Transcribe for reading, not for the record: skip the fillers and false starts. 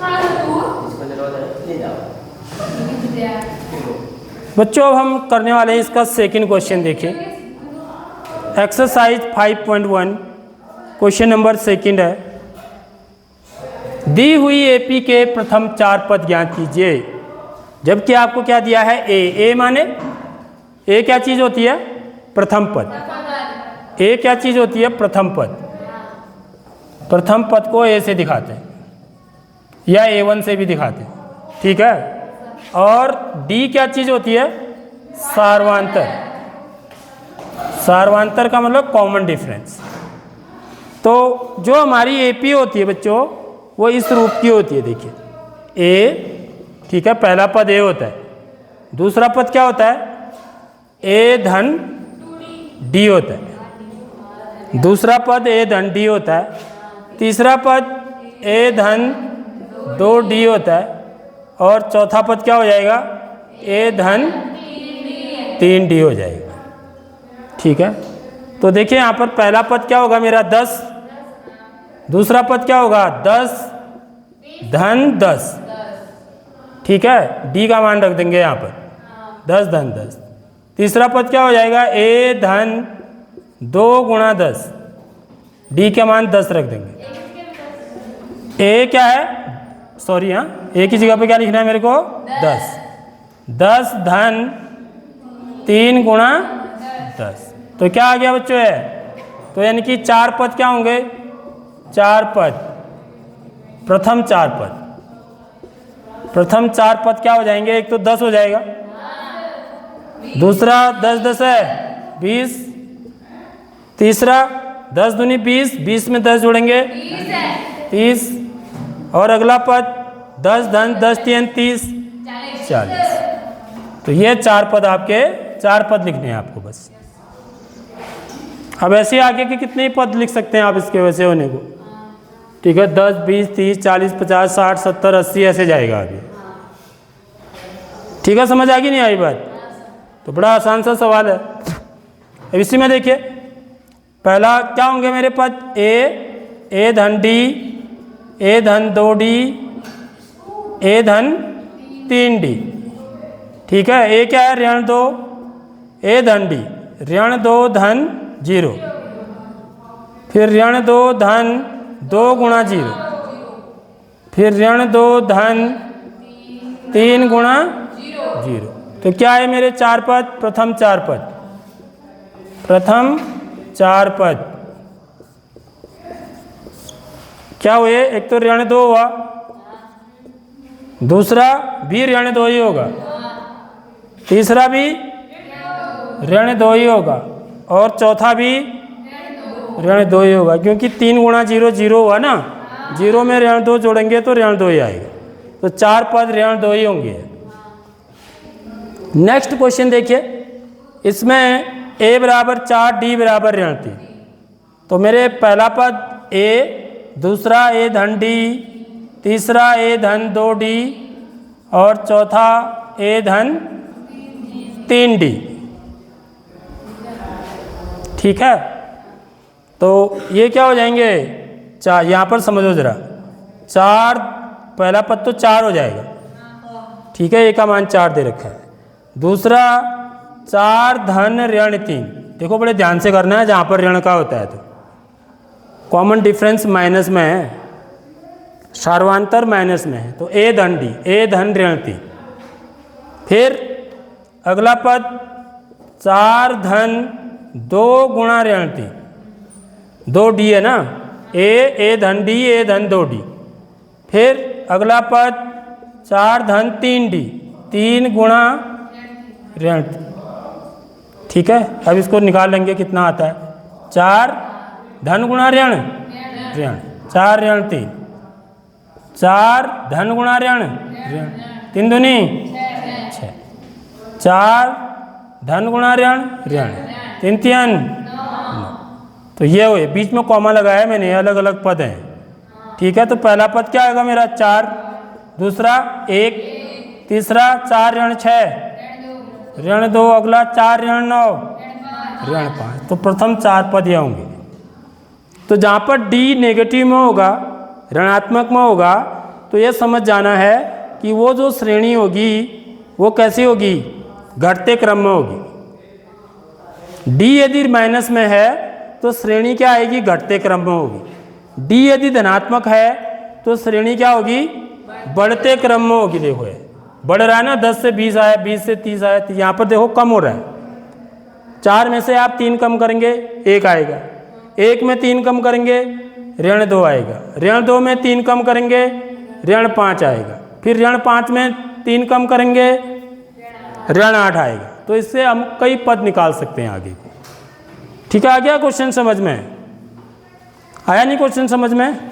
इसको जरूरत है ले जाओ। बच्चों अब हम करने वाले हैं इसका सेकंड क्वेश्चन। देखिए एक्सरसाइज 5.1 क्वेश्चन नंबर सेकंड है। दी हुई एपी के प्रथम 4 पद ज्ञात कीजिए। जबकि आपको क्या दिया है ए माने ए क्या चीज होती है? प्रथम पद। ए क्या चीज होती है? प्रथम पद। प्रथम पद को ए से दिखाते हैं या A1 से भी दिखाते हैं, ठीक है। और डी क्या चीज होती है? सार्वांतर। सार्वांतर का मतलब कॉमन डिफरेंस। तो जो हमारी एपी होती है बच्चों वो इस रूप की होती है। देखिए ए, ठीक है, पहला पद ए होता है। दूसरा पद क्या होता है? ए धन डी होता है। दूसरा पद ए धन डी होता है। तीसरा पद ए धन 2d होता है। और चौथा पद क्या हो जाएगा? ए धन 3d हो जाएगा, ठीक है। तो देखिए यहाँ पर पहला पद क्या होगा मेरा? 10। दूसरा पद क्या होगा? 10 धन 10, ठीक है। डी का मान रख देंगे यहाँ पर 10 धन 10। तीसरा पद क्या हो जाएगा? ए धन 2 गुणा 10, डी का मान 10 रख देंगे। ए क्या है? सॉरी, हाँ, ए की जगह पे क्या लिखना है मेरे को? 10। 10 धन 3 गुणा 10, तो क्या आ गया बच्चों? है तो यानी कि 4 पद क्या होंगे? 4 पद, प्रथम 4 पद। प्रथम 4 पद क्या हो जाएंगे? एक तो 10 हो जाएगा, दूसरा 10 10 है 20, तीसरा 10 दूनी 20, 20 में 10 जोड़ेंगे 30, और अगला पद 10 धन 10 3 30 40। तो ये 4 पद आपके 4 पद लिखने हैं आपको बस। अब ऐसे आगे के कितने पद लिख सकते हैं आप इसके वैसे होने को? ठीक है, 10 20 30 40 50 60 70 80 ऐसे जाएगा अभी, ठीक है। समझ आ गई नहीं आई बात? तो बड़ा आसान सा सवाल है। अब इसी में देखिए पहला क्या होंगे मेरे पद? ए धन डी, ए धन 2d, ए धन 3d, ठीक है। ए क्या है? ऋण 2, ए धन डी, ऋण 2 धन 0, फिर ऋण 2 धन 2 गुणा 0, फिर ऋण 2 धन 3 गुणा 0। तो क्या है मेरे 4 पद? प्रथम 4 पद। प्रथम 4 पद क्या हुए? एक तो ऋण 2 हुआ, दूसरा भी ऋण 2 ही होगा, तीसरा भी ऋण 2 ही होगा, और चौथा भी ऋण 2 ही होगा, क्योंकि 3 गुणा 0 0 हुआ ना, 0 में ऋण 2 जोड़ेंगे तो ऋण 2 ही आएगा। तो 4 पद ऋण 2 ही होंगे। नेक्स्ट क्वेश्चन देखिए, इसमें a बराबर 4 d बराबर ऋण 3। तो मेरे पहला पद a, दूसरा a धन d, तीसरा a धन 2d, और चौथा a धन 3d, ठीक है। तो ये क्या हो जाएंगे? 4, यहाँ पर समझो जरा, 4 पहला पद तो 4 हो जाएगा, ठीक है, a का मान 4 दे रखा है। दूसरा 4 धन ऋण 3, देखो बड़े ध्यान से करना है जहाँ पर ऋण का होता है तो कॉमन डिफरेंस माइनस में है, सार्वांतर माइनस में है, तो ए धन डी, ए धन ऋण 3। फिर अगला पद 4 धन 2 गुणा ऋण 3, 2d है ना, ए धन डी, ए धन 2d। फिर अगला पद 4 धन 3d, 3 गुणा ऋण, ठीक है। अब इसको निकाल लेंगे कितना आता है? 4 धन गुणा ऋण, 4 ऋण 3, 4 धन गुणा ऋण, 3 दूनी 6, 4 धन गुणा ऋण, 3 3 9। तो ये हुए, बीच में कॉमा लगाया मैंने, अलग अलग पद हैं, ठीक है। तो पहला पद क्या आएगा मेरा? 4, दूसरा 1, तीसरा 4 ऋण 6, ऋण 2, अगला 4 ऋण 9, ऋण 5। तो प्रथम 4 पद ये होंगे। तो जहाँ पर डी नेगेटिव में होगा, ऋणात्मक में होगा, तो ये समझ जाना है कि वो जो श्रेणी होगी वो कैसी होगी, घटते क्रम में होगी। डी यदि माइनस में है तो श्रेणी क्या आएगी, घटते क्रम में होगी। डी यदि धनात्मक है तो श्रेणी क्या होगी, बढ़ते क्रम में होगी। देखो ये बढ़ रहा है ना, 10 से 20 आया, 20 से 30 आया, तो यहाँ पर देखो कम हो रहा है। 4 में से आप 3 कम करेंगे 1 आएगा, 1 में 3 कम करेंगे ऋण 2 आएगा, ऋण 2 में 3 कम करेंगे ऋण 5 आएगा, फिर ऋण 5 में 3 कम करेंगे ऋण 8 आएगा। तो इससे हम कई पद निकाल सकते हैं आगे को। ठीक है, आ गया क्वेश्चन समझ में? आया नहीं क्वेश्चन समझ में?